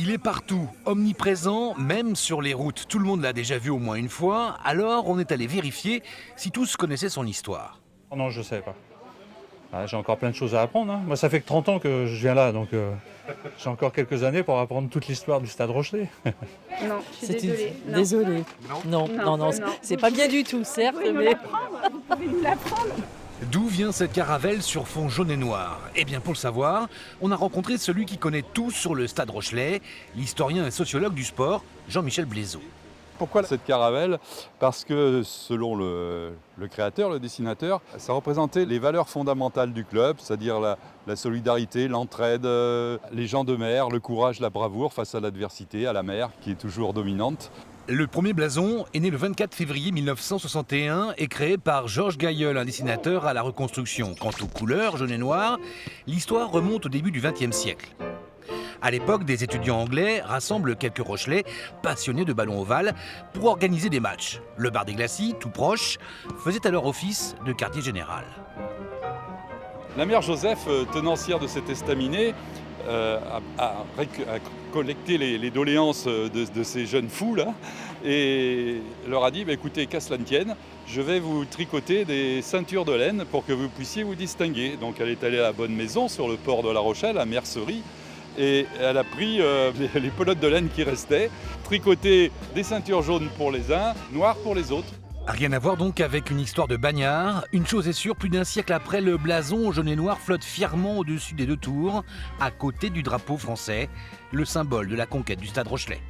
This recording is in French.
Il est partout, omniprésent, même sur les routes. Tout le monde l'a déjà vu au moins une fois, alors on est allé vérifier si tous connaissaient son histoire. Oh non, je ne sais pas. Ah, j'ai encore plein de choses à apprendre, hein. Moi, ça fait que 30 ans que je viens là, donc j'ai encore quelques années pour apprendre toute l'histoire du Stade Rochelais. Non, je suis désolée. Non. Désolée. Non, c'est pas bien du tout, certes, mais... Vous pouvez nous l'apprendre. D'où vient cette caravelle sur fond jaune et noir? Eh bien pour le savoir, on a rencontré celui qui connaît tout sur le Stade Rochelais, l'historien et sociologue du sport, Jean-Michel Blaiseau. Pourquoi cette caravelle? Parce que selon le créateur, le dessinateur, ça représentait les valeurs fondamentales du club, c'est-à-dire la solidarité, l'entraide, les gens de mer, le courage, la bravoure face à l'adversité, à la mer, qui est toujours dominante. Le premier blason est né le 24 février 1961 et créé par Georges Gailleul, un dessinateur à la reconstruction. Quant aux couleurs, jaune et noir, l'histoire remonte au début du XXe siècle. À l'époque, des étudiants anglais rassemblent quelques Rochelais passionnés de ballon ovale pour organiser des matchs. Le bar des Glacis, tout proche, faisait alors office de quartier général. La mère Joseph, tenancière de cet estaminet, a collecté les doléances de ces jeunes fous là, et leur a dit écoutez, qu'à cela ne tienne, je vais vous tricoter des ceintures de laine pour que vous puissiez vous distinguer. Donc elle est allée à la bonne maison sur le port de La Rochelle, à Mercerie, et elle a pris les pelotes de laine qui restaient, tricoté des ceintures jaunes pour les uns, noires pour les autres. Rien à voir donc avec une histoire de bagnard. Une chose est sûre, plus d'un siècle après, le blason jaune et noir flotte fièrement au-dessus des deux tours, à côté du drapeau français, le symbole de la conquête du Stade Rochelais.